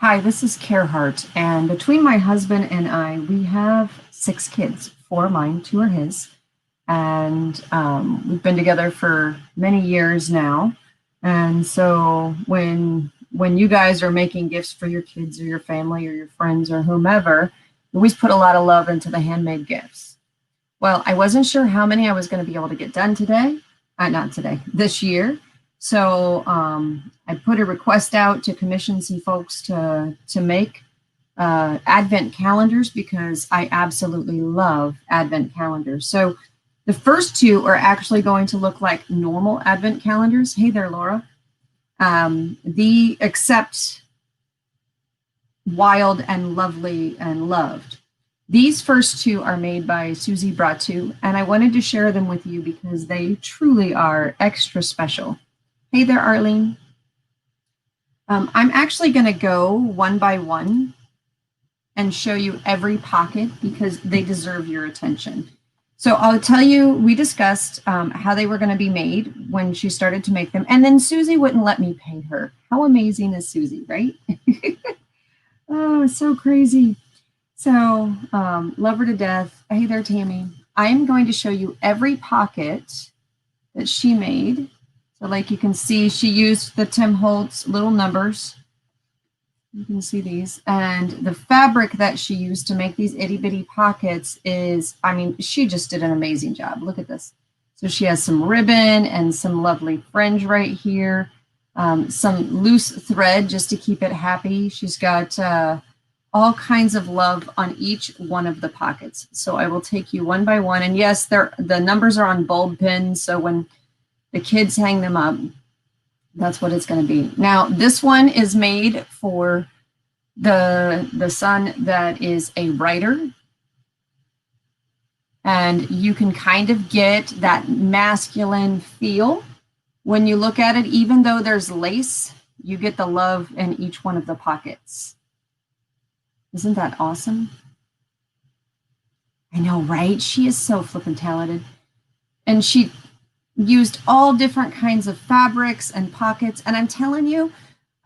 Hi, this is Carehart, and between my husband and I, we have 6 kids. 4 of mine, 2 are his, and we've been together for many years now. And so when you guys are making gifts for your kids or your family or your friends or whomever, you always put a lot of love into the handmade gifts. Well, I wasn't sure how many I was going to be able to get done today, not today, this year. So I put a request out to commission some folks to make Advent calendars because I absolutely love Advent calendars. So the first 2 are actually going to look like normal Advent calendars. Hey there, Laura. The except wild and lovely and loved. These first 2 are made by Susie Bratu, and I wanted to share them with you because they truly are extra special. Hey there, Arlene. I'm actually going to go one by one and show you every pocket because they deserve your attention. So I'll tell you, we discussed how they were going to be made when she started to make them, and then Susie wouldn't let me pay her. How amazing is Susie, right? Oh, so crazy. So love her to death. Hey there, Tammy. I am going to show you every pocket that she made. So like you can see, she used the Tim Holtz little numbers. You can see these. And the fabric that she used to make these itty bitty pockets is, I mean, she just did an amazing job. Look at this. So she has some ribbon and some lovely fringe right here. Some loose thread just to keep it happy. She's got all kinds of love on each one of the pockets. So I will take you one by one. And yes, the numbers are on bulb pins. So when the kids hang them up, that's what it's going to be. Now, this one is made for the son that is a writer. And you can kind of get that masculine feel when you look at it. Even though there's lace, you get the love in each one of the pockets. Isn't that awesome? I know, right? She is so flippin' talented. And she used all different kinds of fabrics and pockets. And I'm telling you,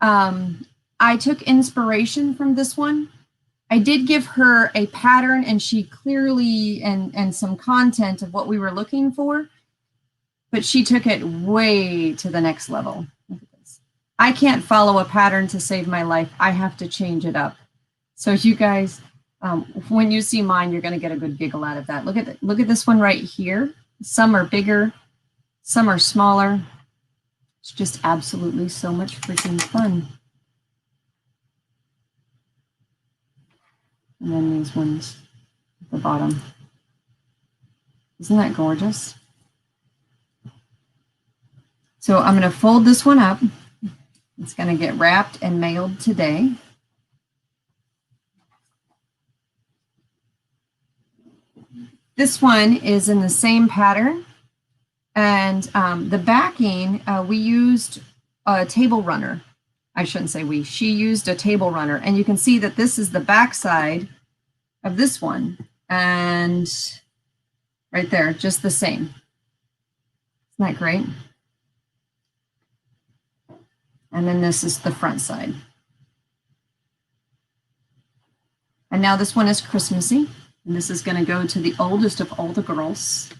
I took inspiration from this one. I did give her a pattern and she clearly, and some content of what we were looking for, but she took it way to the next level. Look at this. I can't follow a pattern to save my life. I have to change it up. So you guys, when you see mine, you're going to get a good giggle out of that. Look at this one right here. Some are bigger. Some are smaller. It's just absolutely so much freaking fun. And then these ones at the bottom. Isn't that gorgeous? So I'm going to fold this one up. It's going to get wrapped and mailed today. This one is in the same pattern. And the backing, we used a table runner. I shouldn't say we. She used a table runner. And you can see that this is the back side of this one. And right there, just the same. Isn't that great? And then this is the front side. And now this one is Christmassy. And this is going to go to the oldest of all the girls.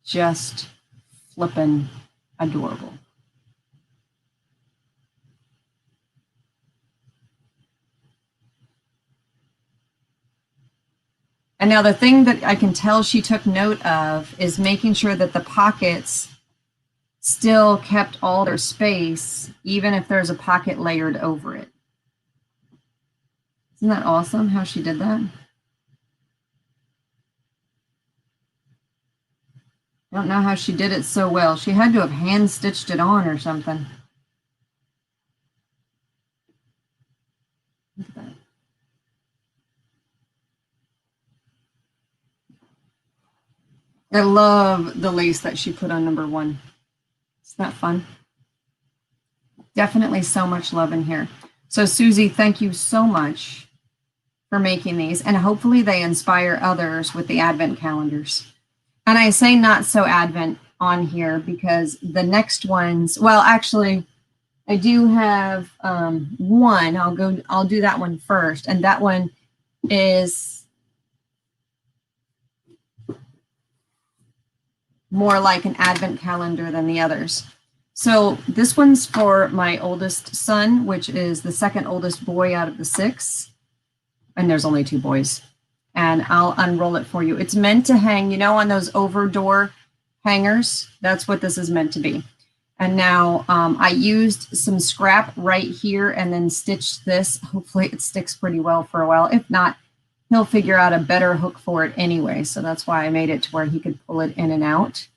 Just flippin' adorable. And now the thing that I can tell she took note of is making sure that the pockets still kept all their space, even if there's a pocket layered over it. Isn't that awesome how she did that? I don't know how she did it so well. She had to have hand stitched it on or something. Look at that. I love the lace that she put on number 1. Isn't that fun? Definitely so much love in here. So Susie, thank you so much for making these, and hopefully they inspire others with the Advent calendars. And I say not so Advent on here because the next ones, well, actually, I do have one. I'll do that one first. And that one is more like an advent calendar than the others. So this one's for my oldest son, which is the second oldest boy out of the 6. And there's only 2 boys. And I'll unroll it for you. It's meant to hang, you know, on those over door hangers. That's what this is meant to be. And now I used some scrap right here and then stitched this. Hopefully it sticks pretty well for a while. If not, he'll figure out a better hook for it anyway. So that's why I made it to where he could pull it in and out.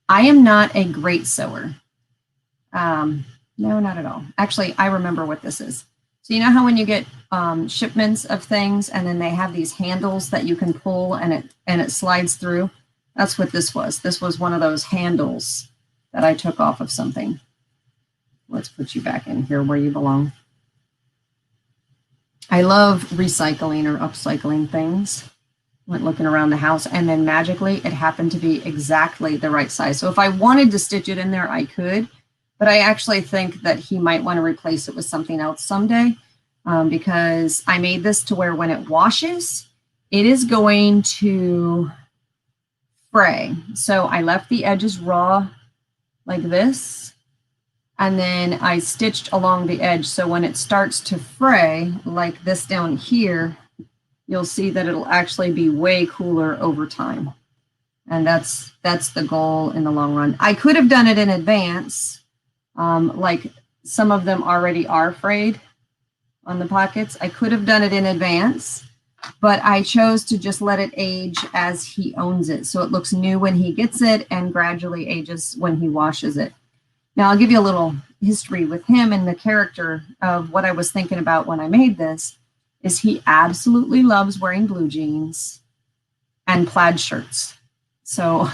I am not a great sewer. No, not at all. Actually, I remember what this is. So you know how when you get shipments of things and then they have these handles that you can pull and it slides through? That's what this was. This was one of those handles that I took off of something. Let's put you back in here where you belong. I love recycling or upcycling things. Went looking around the house and then magically it happened to be exactly the right size. So if I wanted to stitch it in there, I could, but I actually think that he might want to replace it with something else someday because I made this to where when it washes, it is going to fray. So I left the edges raw like this, and then I stitched along the edge. So when it starts to fray like this down here, you'll see that it'll actually be way cooler over time. And that's the goal in the long run. I could have done it in advance, like some of them already are frayed on the pockets. I could have done it in advance, but I chose to just let it age as he owns it. So it looks new when he gets it and gradually ages when he washes it. Now I'll give you a little history with him and the character of what I was thinking about when I made this is he absolutely loves wearing blue jeans and plaid shirts. So,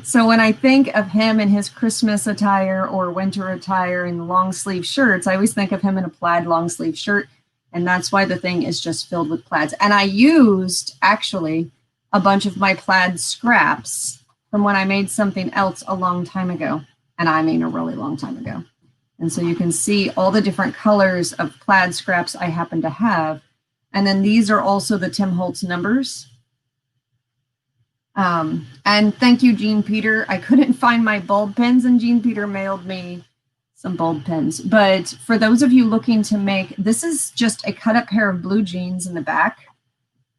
so when I think of him in his Christmas attire or winter attire in long sleeve shirts, I always think of him in a plaid long sleeve shirt. And that's why the thing is just filled with plaids. And I used actually a bunch of my plaid scraps from when I made something else a long time ago. And I mean a really long time ago. And so you can see all the different colors of plaid scraps I happen to have. And then these are also the Tim Holtz numbers. And thank you, Jean Peter. I couldn't find my bulb pens and Jean Peter mailed me some bulb pens. But for those of you looking to make, this is just a cut up pair of blue jeans in the back,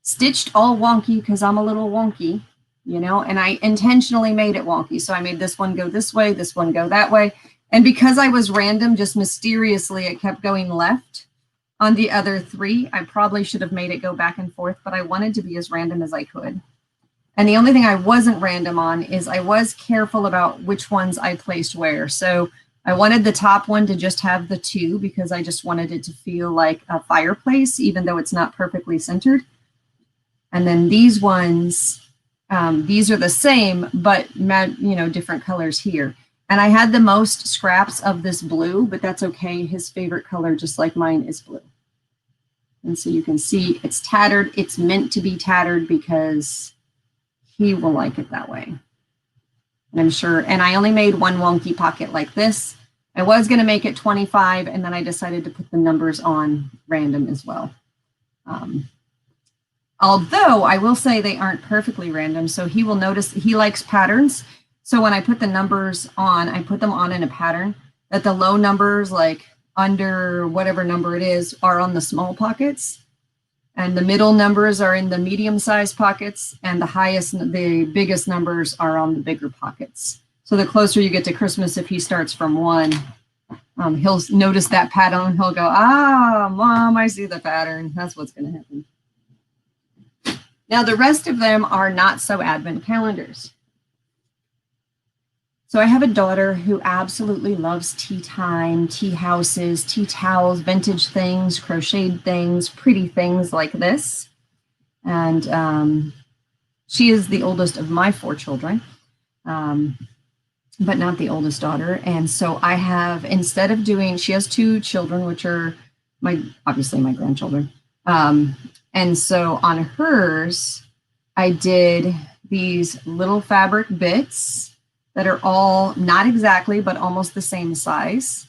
stitched all wonky because I'm a little wonky, you know, and I intentionally made it wonky. So I made this one go this way, this one go that way. And because I was random, just mysteriously, it kept going left on the other 3. I probably should have made it go back and forth, but I wanted to be as random as I could. And the only thing I wasn't random on is I was careful about which ones I placed where. So I wanted the top one to just have the 2 because I just wanted it to feel like a fireplace, even though it's not perfectly centered. And then these ones, these are the same, but you know, different colors here. And I had the most scraps of this blue, but that's okay. His favorite color, just like mine, is blue. And so you can see it's tattered. It's meant to be tattered because he will like it that way. And I'm sure, and I only made one wonky pocket like this. I was going to make it 25, and then I decided to put the numbers on random as well. Although I will say they aren't perfectly random, so he will notice he likes patterns. So when I put the numbers on, I put them on in a pattern that the low numbers, like under whatever number it is, are on the small pockets. And the middle numbers are in the medium-sized pockets, and the biggest numbers are on the bigger pockets. So the closer you get to Christmas, if he starts from 1, he'll notice that pattern. He'll go, ah, Mom, I see the pattern. That's what's going to happen. Now, the rest of them are not so advent calendars. So I have a daughter who absolutely loves tea time, tea houses, tea towels, vintage things, crocheted things, pretty things like this. And she is the oldest of my 4 children, but not the oldest daughter. And so I have, instead of doing, she has 2 children, which are obviously my grandchildren. And so on hers, I did these little fabric bits that are all not exactly, but almost the same size.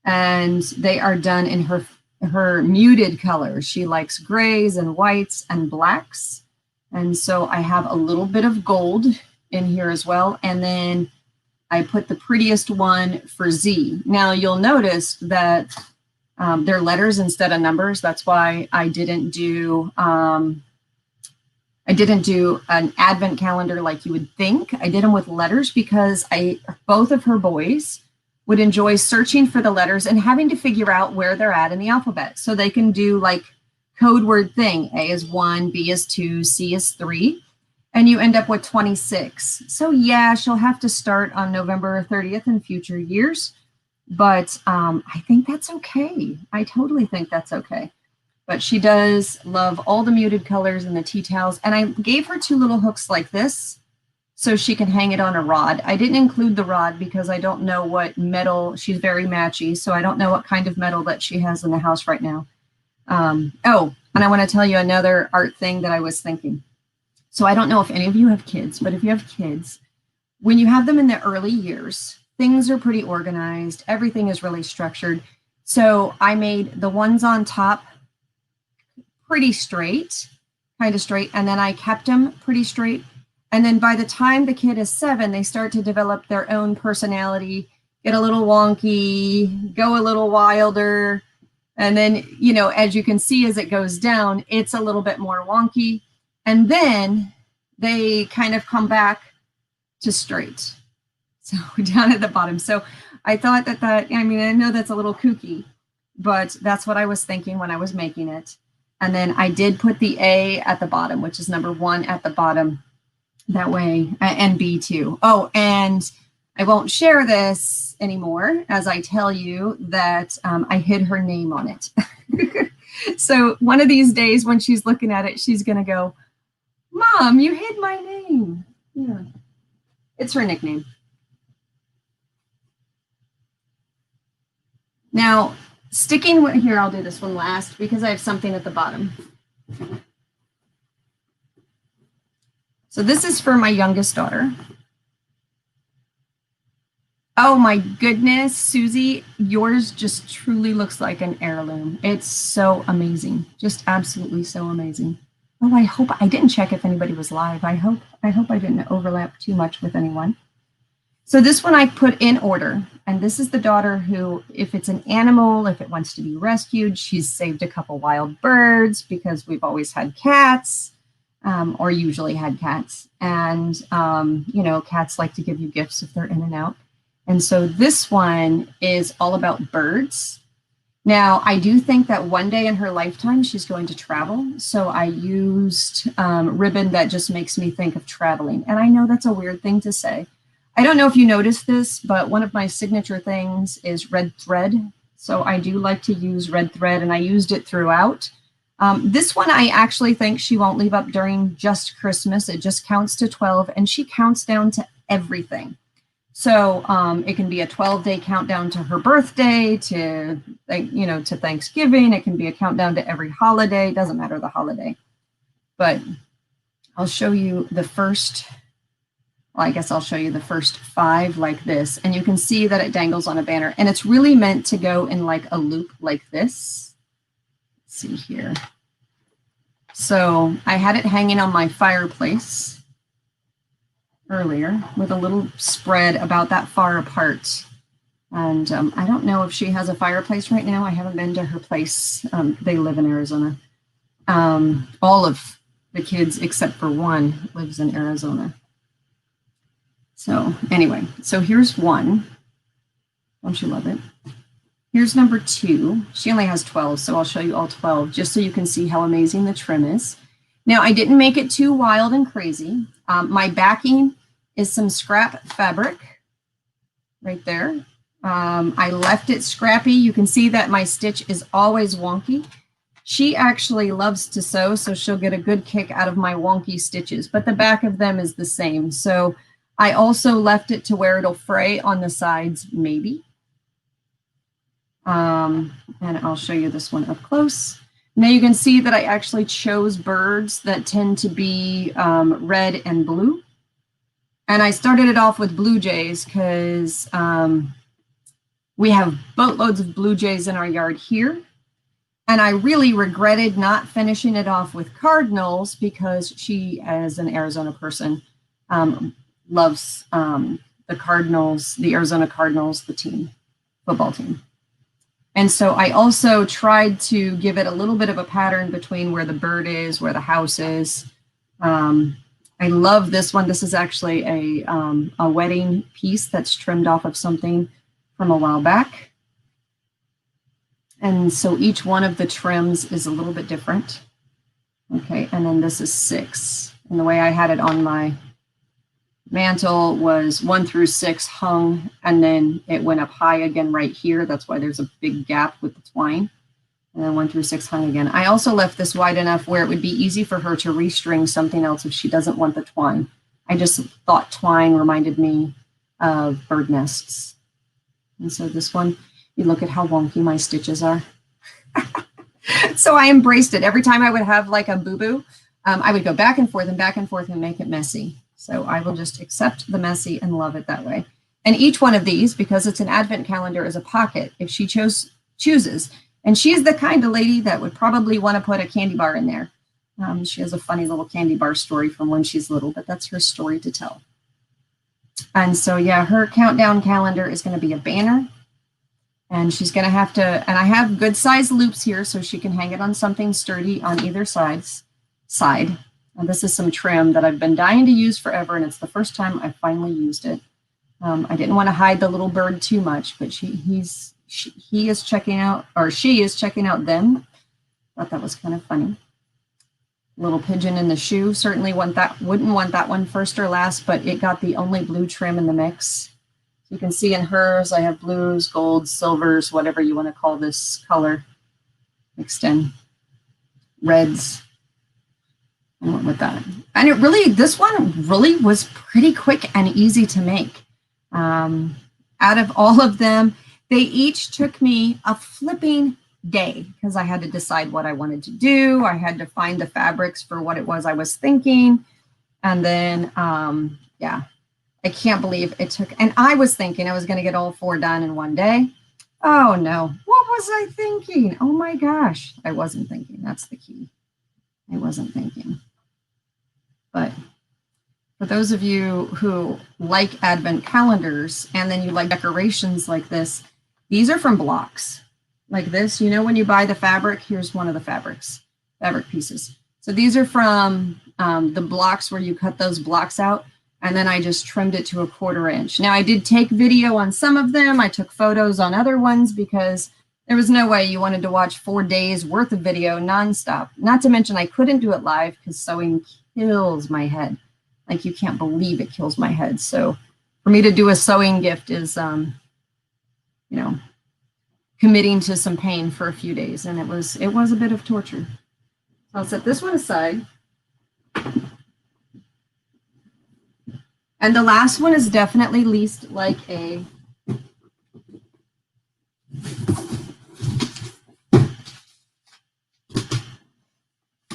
And they are done in her muted colors. She likes grays and whites and blacks. And so I have a little bit of gold in here as well. And then I put the prettiest one for Z. Now you'll notice that they're letters instead of numbers. That's why I didn't do an advent calendar like you would think. I did them with letters because both of her boys would enjoy searching for the letters and having to figure out where they're at in the alphabet. So they can do like code word thing. A is 1, B is 2, C is 3, and you end up with 26. So yeah, she'll have to start on November 30th in future years, but I think that's okay. I totally think that's okay. But she does love all the muted colors and the tea towels. And I gave her 2 little hooks like this so she can hang it on a rod. I didn't include the rod because I don't know what metal. She's very matchy, so I don't know what kind of metal that she has in the house right now. Oh, and I want to tell you another art thing that I was thinking. So I don't know if any of you have kids, but if you have kids, when you have them in the early years, things are pretty organized. Everything is really structured. So I made the ones on top pretty straight, kind of straight, and then I kept them pretty straight. And then by the time the kid is 7, they start to develop their own personality, get a little wonky, go a little wilder. And then, you know, as you can see, as it goes down, it's a little bit more wonky. And then they kind of come back to straight. So down at the bottom. So I thought I mean, I know that's a little kooky, but that's what I was thinking when I was making it. And then I did put the A at the bottom, which is number 1 at the bottom. That way, and B too. Oh, and I won't share this anymore as I tell you that I hid her name on it. So one of these days when she's looking at it, she's going to go, "Mom, you hid my name." Yeah, it's her nickname. Now, sticking with here, I'll do this one last because I have something at the bottom. So this is for my youngest daughter. Oh my goodness, Susie, yours just truly looks like an heirloom. It's so amazing, just absolutely so amazing. Oh, I hope I didn't check if anybody was live. I hope I didn't overlap too much with anyone. So this one I put in order, and this is the daughter who, if it's an animal, if it wants to be rescued, she's saved a couple wild birds because we've always had cats. Or usually had cats. And, you know, cats like to give you gifts if they're in and out. And so this one is all about birds. Now, I do think that one day in her lifetime, she's going to travel. So I used ribbon that just makes me think of traveling. And I know that's a weird thing to say. I don't know if you noticed this, but one of my signature things is red thread. So I do like to use red thread, and I used it throughout. This one, I actually think she won't leave up during just Christmas. It just counts to 12, and she counts down to everything. So it can be a 12-day countdown to her birthday, to Thanksgiving. It can be a countdown to every holiday. Doesn't matter the holiday. But I'll show you the first. Well, I guess I'll show you the first 5 like this, and you can see that it dangles on a banner, and it's really meant to go in like a loop like this. Let's see here. So I had it hanging on my fireplace earlier with a little spread about that far apart. And I don't know if she has a fireplace right now. I haven't been to her place. They live in Arizona. All of the kids except for one lives in Arizona. So anyway, so here's one. Don't you love it? Here's number 2. She only has 12, so I'll show you all 12 just so you can see how amazing the trim is. Now, I didn't make it too wild and crazy. My backing is some scrap fabric right there. I left it scrappy. You can see that my stitch is always wonky. She actually loves to sew, so she'll get a good kick out of my wonky stitches, but the back of them is the same. So I also left it to where it'll fray on the sides, maybe. And I'll show you this one up close. Now you can see that I actually chose birds that tend to be red and blue. And I started it off with blue jays because we have boatloads of blue jays in our yard here. And I really regretted not finishing it off with cardinals because she, as an Arizona person, loves the Cardinals, the Arizona Cardinals, the team, football team. And so I also tried to give it a little bit of a pattern between where the bird is, where the house is. I love this one. This is actually a wedding piece that's trimmed off of something from a while back. And so each one of the trims is a little bit different. Okay, and then this is 6. And the way I had it on my mantle was 1 through 6 hung, and then it went up high again right here. That's why there's a big gap with the twine. And then 1 through 6 hung again. I also left this wide enough where it would be easy for her to restring something else if she doesn't want the twine. I just thought twine reminded me of bird nests. And so this one, you look at how wonky my stitches are. So I embraced it. Every time I would have like a boo-boo, I would go back and forth and make it messy. So I will just accept the messy and love it that way. And each one of these, because it's an advent calendar, is a pocket if she chooses. And she's the kind of lady that would probably want to put a candy bar in there. She has a funny little candy bar story from when she's little, but that's her story to tell. And so, yeah, her countdown calendar is going to be a banner. And she's going to have to, and I have good size loops here so she can hang it on something sturdy on either side. And this is some trim that I've been dying to use forever, and it's the first time I finally used it. I didn't want to hide the little bird too much, but he is checking out, or she is checking out them. Thought that was kind of funny. Little pigeon in the shoe. Certainly wouldn't want that one first or last, but it got the only blue trim in the mix. You can see in hers, I have blues, golds, silvers, whatever you want to call this color mixed in. Reds. I went with that. And it really, this one really was pretty quick and easy to make. Out of all of them, they each took me a flipping day because I had to decide what I wanted to do. I had to find the fabrics for what it was I was thinking. And then, yeah. I can't believe it took, and I was thinking I was going to get all 4 done in one day. Oh no, what was I thinking? Oh my gosh, I wasn't thinking. That's the key. I wasn't thinking. But for those of you who like advent calendars and then you like decorations like this, these are from blocks like this. You know, when you buy the fabric, here's one of the fabric pieces. So these are from the blocks where you cut those blocks out. And then I just trimmed it to a 1/4 inch. Now I did take video on some of them. I took photos on other ones because there was no way you wanted to watch 4 days worth of video nonstop. Not to mention I couldn't do it live because sewing kills my head. Like you can't believe it kills my head. So for me to do a sewing gift is, you know, committing to some pain for a few days. And it was a bit of torture. So I'll set this one aside. And the last one is definitely least like a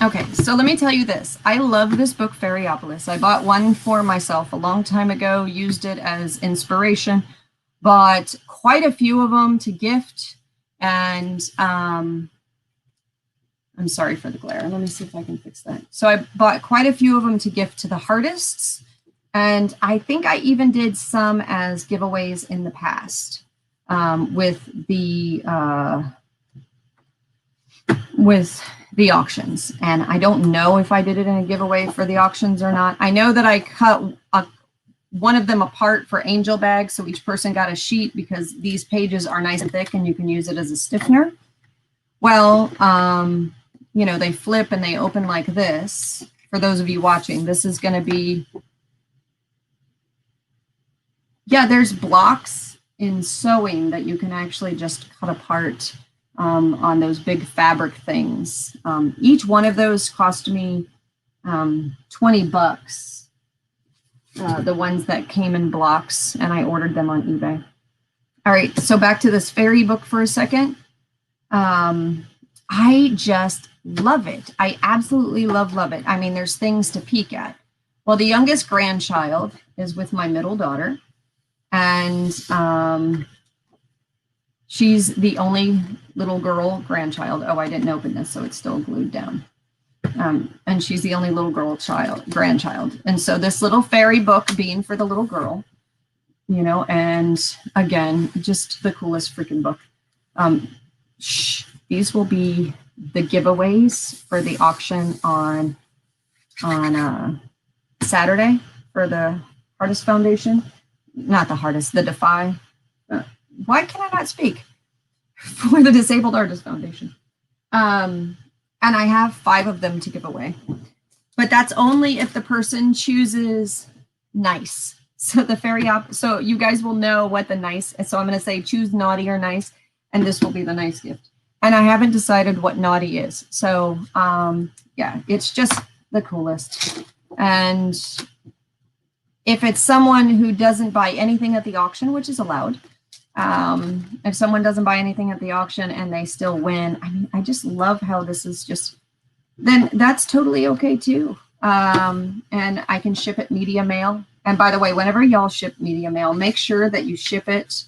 okay, so let me tell you this. I love this book, Fairyopolis. I bought one for myself a long time ago, used it as inspiration, bought quite a few of them to gift, and I'm sorry for the glare. Let me see if I can fix that. So I bought quite a few of them to gift to the artists. And I think I even did some as giveaways in the past with the auctions. And I don't know if I did it in a giveaway for the auctions or not. I know that I cut one of them apart for angel bags, so each person got a sheet because these pages are nice and thick and you can use it as a stiffener. Well, you know, they flip and they open like this. For those of you watching, this is going to be, yeah, there's blocks in sewing that you can actually just cut apart on those big fabric things. Each one of those cost me $20. The ones that came in blocks, and I ordered them on eBay. All right, so back to this fairy book for a second. I just love it. I absolutely love it. I mean, there's things to peek at. Well, the youngest grandchild is with my middle daughter, and she's the only little girl grandchild. Oh, I didn't open this, so it's still glued down. And she's the only little girl grandchild. And so this little fairy book being for the little girl, you know, and again, just the coolest freaking book. These will be the giveaways for the auction on Saturday for the Hardest Foundation. Not the Hardest, the Defy. Why can I not speak? For the Disabled Artist Foundation. And I have 5 of them to give away. But that's only if the person chooses nice. So the fairy so you guys will know what the nice is. So I'm going to say choose naughty or nice, and this will be the nice gift. And I haven't decided what naughty is. So yeah, it's just the coolest. And if it's someone who doesn't buy anything at the auction, which is allowed, if someone doesn't buy anything at the auction and they still win, I mean, I just love how this is just, then that's totally okay too. And I can ship it media mail. And by the way, whenever y'all ship media mail, make sure that you ship it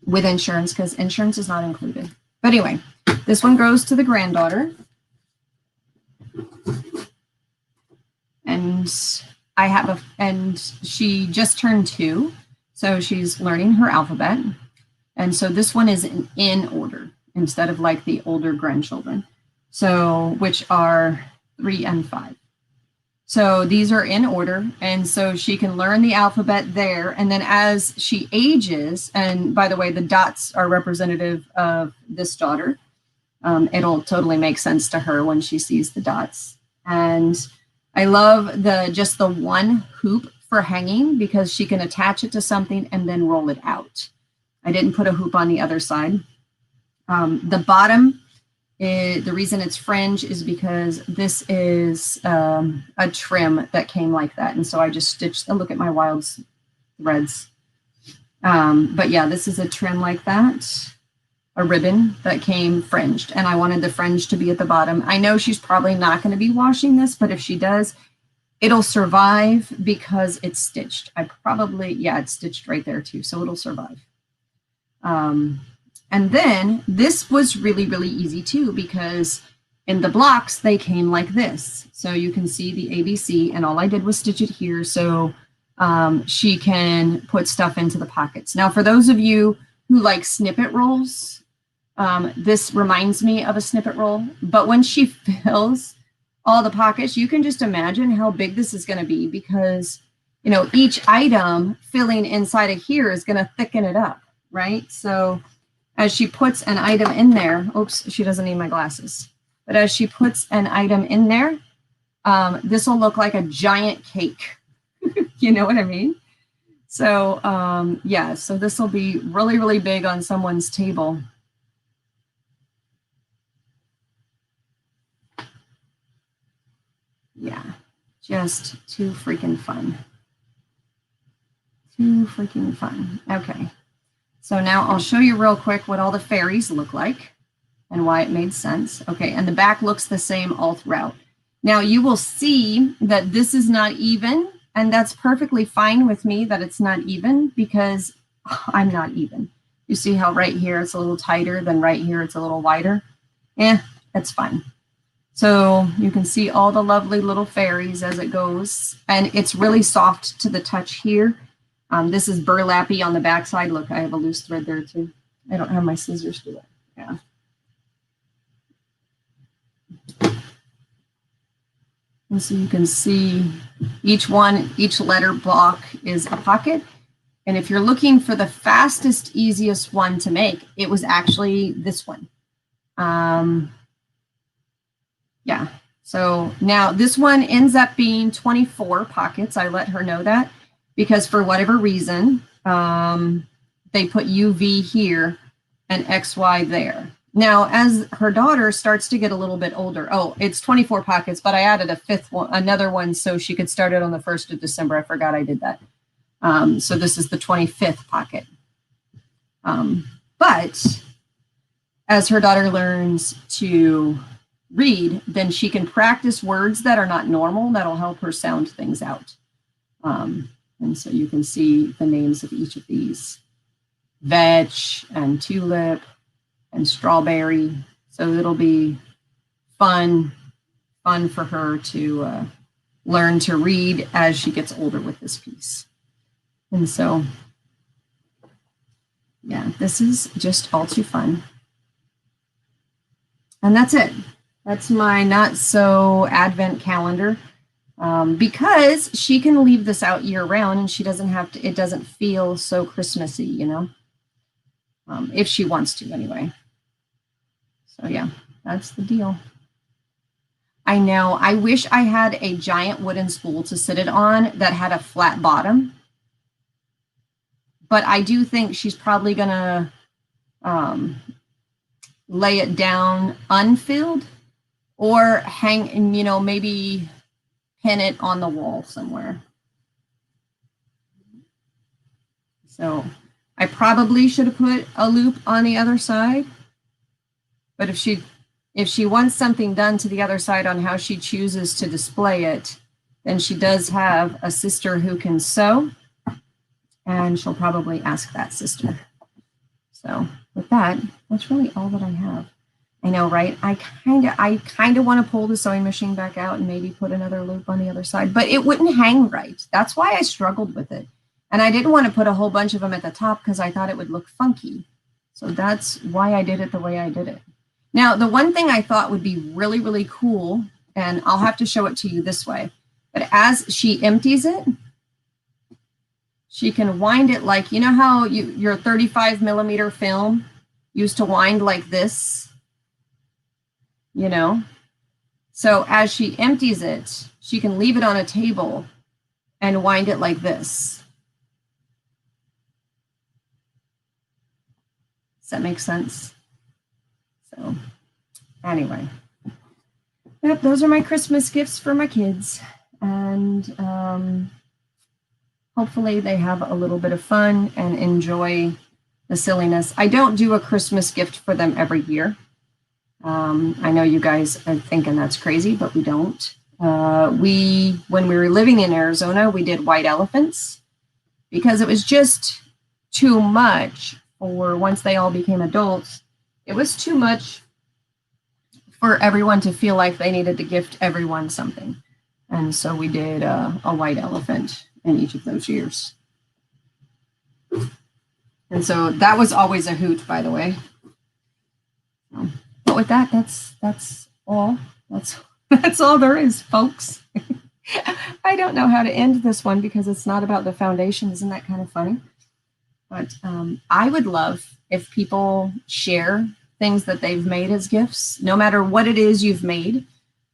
with insurance, because insurance is not included. But anyway, this one goes to the granddaughter. And and she just turned 2. So she's learning her alphabet. And so this one is in order instead of like the older grandchildren. So, which are 3 and 5. So these are in order. And so she can learn the alphabet there. And then as she ages, and by the way, the dots are representative of this daughter. It'll totally make sense to her when she sees the dots. And I love just the one hoop for hanging, because she can attach it to something and then roll it out. I didn't put a hoop on the other side. The bottom, the reason it's fringe is because this is a trim that came like that. And so I just stitched, look at my wild threads. But yeah, this is a trim like that, a ribbon that came fringed. And I wanted the fringe to be at the bottom. I know she's probably not going to be washing this, but if she does, it'll survive because it's stitched. It's stitched right there too, so it'll survive. And then this was really, really easy too, because in the blocks, they came like this. So you can see the ABC, and all I did was stitch it here so she can put stuff into the pockets. Now, for those of you who like snippet rolls, this reminds me of a snippet roll, but when she fills all the pockets, you can just imagine how big this is going to be, because, you know, each item filling inside of here is going to thicken it up, right? So as she puts an item in there, oops, she doesn't need my glasses, but as she puts an item in there, this will look like a giant cake. You know what I mean? So yeah, so this will be really, really big on someone's table. Yeah, just too freaking fun. Too freaking fun. Okay, so now I'll show you real quick what all the fairies look like and why it made sense. Okay, and the back looks the same all throughout. Now you will see that this is not even, and that's perfectly fine with me that it's not even, because I'm not even. You see how right here it's a little tighter, than right here it's a little wider? That's fine. So you can see all the lovely little fairies as it goes, and it's really soft to the touch here. This is burlappy on the back side. Look, I have a loose thread there too. I don't have my scissors to it. Yeah. And so you can see each letter block is a pocket. And if you're looking for the fastest, easiest one to make, it was actually this one. Yeah, so now this one ends up being 24 pockets. I let her know that because for whatever reason, they put UV here and XY there. Now, as her daughter starts to get a little bit older, it's 24 pockets, but I added a fifth one, another one, so she could start it on the 1st of December. I forgot I did that. So this is the 25th pocket. But as her daughter learns to read, then she can practice words that are not normal. That'll help her sound things out. And so you can see the names of each of these. Vetch and tulip and strawberry. So it'll be fun for her to learn to read as she gets older with this piece. And so, yeah, this is just all too fun. And that's it. That's my not so Advent calendar. Because she can leave this out year round and she doesn't have to, it doesn't feel so Christmassy, you know, if she wants to anyway. So yeah, that's the deal. I know, I wish I had a giant wooden spool to sit it on that had a flat bottom. But I do think she's probably gonna lay it down unfilled or hang, you know, maybe pin it on the wall somewhere. So I probably should have put a loop on the other side, but if she wants something done to the other side on how she chooses to display it, then she does have a sister who can sew, and she'll probably ask that sister. So with that, that's really all that I have. I know, right? I kind of want to pull the sewing machine back out and maybe put another loop on the other side, but it wouldn't hang right. That's why I struggled with it. And I didn't want to put a whole bunch of them at the top because I thought it would look funky. So that's why I did it the way I did it. Now, the one thing I thought would be really, really cool, and I'll have to show it to you this way, but as she empties it, she can wind it like, you know how your 35 millimeter film used to wind like this, you know? So as she empties it, she can leave it on a table and wind it like this. Does that make sense? So anyway, yep, those are my Christmas gifts for my kids. And hopefully they have a little bit of fun and enjoy the silliness. I don't do a Christmas gift for them every year. I know you guys are thinking that's crazy, but we don't. When we were living in Arizona, we did white elephants because it was just too much for once they all became adults. It was too much for everyone to feel like they needed to gift everyone something. And so we did a white elephant in each of those years. And so that was always a hoot, by the way. But with that, that's all. That's all there is, folks. I don't know how to end this one because it's not about the foundation. Isn't that kind of funny? But I would love if people share things that they've made as gifts, no matter what it is you've made.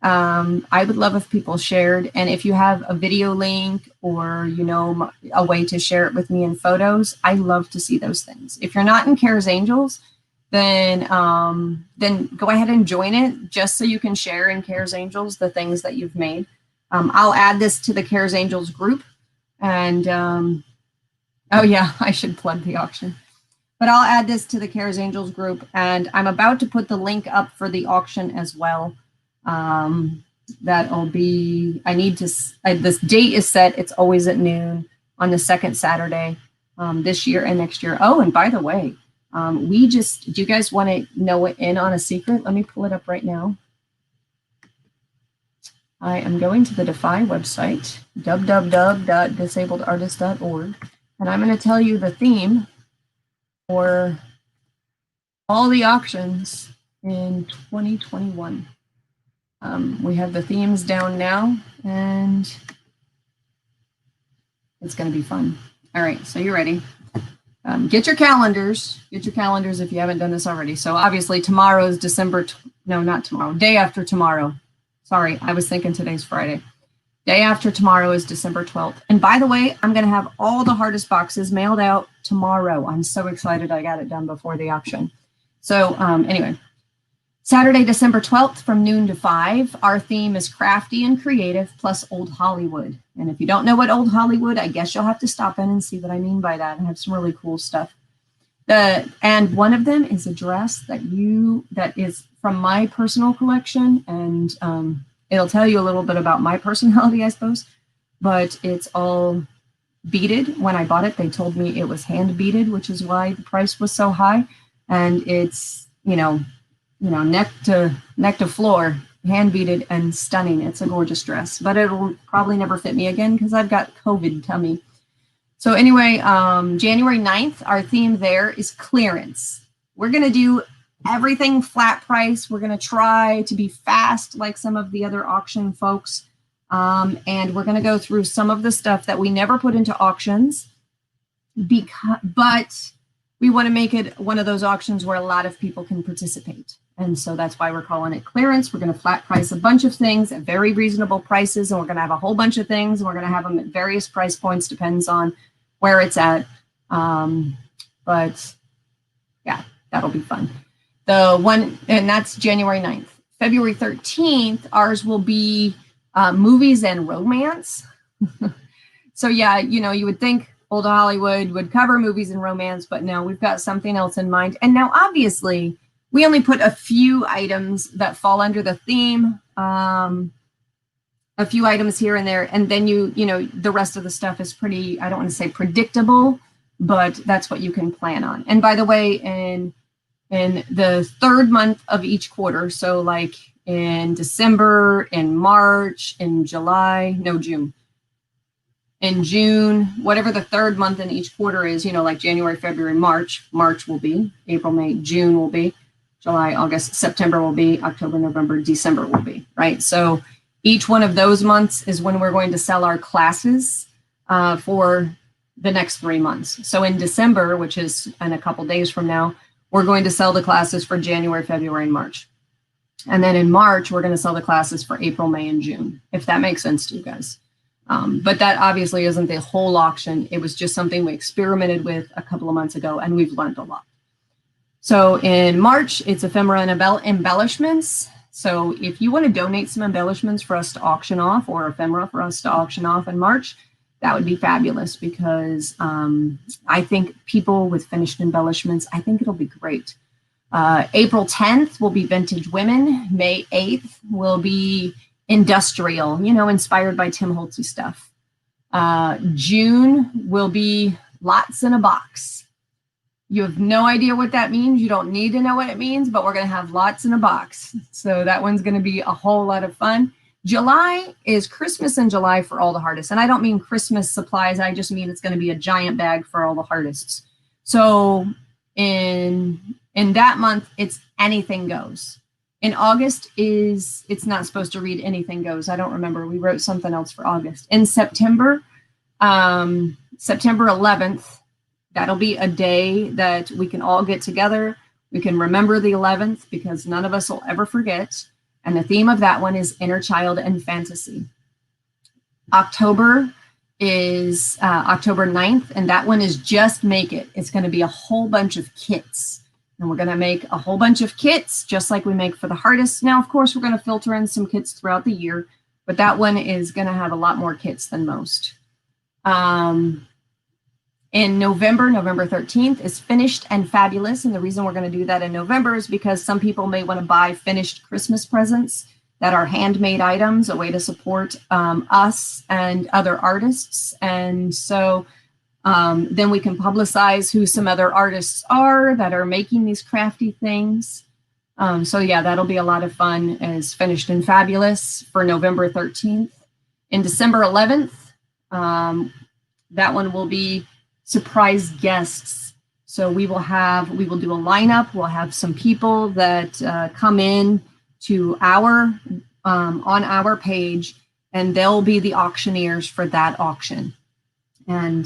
I would love if people shared, and if you have a video link or, you know, a way to share it with me in photos, I love to see those things. If you're not in Cares Angels, then go ahead and join it just so you can share in Cares Angels the things that you've made. I'll add this to the Cares Angels group, and oh yeah, I should plug the auction. But I'll add this to the Cares Angels group, and I'm about to put the link up for the auction as well. That'll be, this date is set. It's always at noon on the second Saturday this year and next year. Oh, and by the way, do you guys want to know in on a secret? Let me pull it up right now. I am going to the Defy website, www.disabledartist.org, and I'm going to tell you the theme for all the auctions in 2021. We have the themes down now, and it's going to be fun. All right, so you're ready. Get your calendars. Get your calendars if you haven't done this already. So obviously tomorrow is day after tomorrow. Sorry, I was thinking today's Friday. Day after tomorrow is December 12th. And by the way, I'm going to have all the hardest boxes mailed out tomorrow. I'm so excited I got it done before the auction. So anyway, Saturday, December 12th from noon to 5. Our theme is crafty and creative plus old Hollywood. And if you don't know what old Hollywood, I guess you'll have to stop in and see what I mean by that. I have some really cool stuff. And one of them is a dress that is from my personal collection, and it'll tell you a little bit about my personality, I suppose. But it's all beaded. When I bought it, they told me it was hand beaded, which is why the price was so high. And it's neck to floor, hand beaded and stunning. It's a gorgeous dress, but it'll probably never fit me again because I've got COVID tummy. So anyway, January 9th, our theme there is clearance. We're going to do everything flat price. We're going to try to be fast like some of the other auction folks. And we're going to go through some of the stuff that we never put into auctions, but we want to make it one of those auctions where a lot of people can participate. And so that's why we're calling it clearance. We're going to flat price a bunch of things at very reasonable prices, and we're going to have a whole bunch of things, and we're going to have them at various price points, depends on where it's at. But yeah, that'll be fun. And that's January 9th. February 13th, ours will be movies and romance. So yeah, you would think Old Hollywood would cover movies and romance, but no, we've got something else in mind. And now obviously we only put a few items that fall under the theme, a few items here and there. And then the rest of the stuff is pretty, I don't want to say predictable, but that's what you can plan on. And by the way, in the third month of each quarter, so like in December, in March, in June. In June, whatever the third month in each quarter is, like January, February, March will be, April, May, June will be, July, August, September will be, October, November, December will be, right? So each one of those months is when we're going to sell our classes for the next 3 months. So in December, which is in a couple days from now, we're going to sell the classes for January, February, and March. And then in March, we're going to sell the classes for April, May, and June, if that makes sense to you guys. But that obviously isn't the whole auction. It was just something we experimented with a couple of months ago, and we've learned a lot. So in March, it's ephemera and embellishments. So if you want to donate some embellishments for us to auction off, or ephemera for us to auction off in March, that would be fabulous, because I think people with finished embellishments, I think it'll be great. April 10th will be vintage women. May 8th will be industrial, inspired by Tim Holtzy stuff. June will be lots in a box. You have no idea what that means. You don't need to know what it means, but we're going to have lots in a box. So that one's going to be a whole lot of fun. July is Christmas in July for all the artists. And I don't mean Christmas supplies. I just mean it's going to be a giant bag for all the artists. So in that month, it's anything goes. In August it's not supposed to read anything goes. I don't remember. We wrote something else for August. In September, September 11th, that'll be a day that we can all get together. We can remember the 11th, because none of us will ever forget. And the theme of that one is inner child and fantasy. October is October 9th, and that one is just make it. It's going to be a whole bunch of kits. And we're going to make a whole bunch of kits, just like we make for the artists. Now, of course, we're going to filter in some kits throughout the year, but that one is going to have a lot more kits than most. In November, November 13th is finished and fabulous. And the reason we're going to do that in November is because some people may want to buy finished Christmas presents that are handmade items, a way to support us and other artists. And so then we can publicize who some other artists are that are making these crafty things. So yeah, that'll be a lot of fun as finished and fabulous for November 13th. In December 11th, that one will be surprise guests. So we will do a lineup. We'll have some people that come in to on our page, and they'll be the auctioneers for that auction. And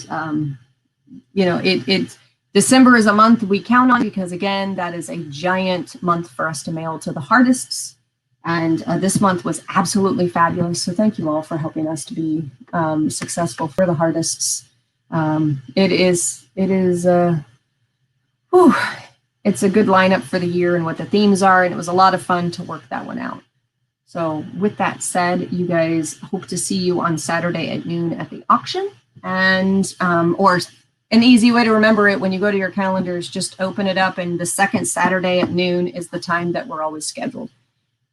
December is a month we count on, because again, that is a giant month for us to mail to the artists. And this month was absolutely fabulous. So thank you all for helping us to be successful for the artists. It's a good lineup for the year and what the themes are, and it was a lot of fun to work that one out. So with that said, you guys, hope to see you on Saturday at noon at the auction, and or An easy way to remember it when you go to your calendars, just open it up, and the second Saturday at noon is the time that we're always scheduled.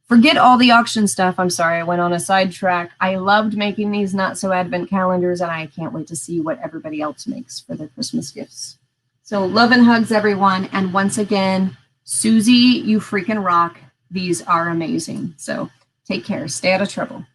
Forget all the auction stuff. I'm sorry, I went on a sidetrack. I loved making these Not So Advent calendars, and I can't wait to see what everybody else makes for their Christmas gifts. So love and hugs, everyone. And once again, Susie, you freaking rock. These are amazing. So take care. Stay out of trouble.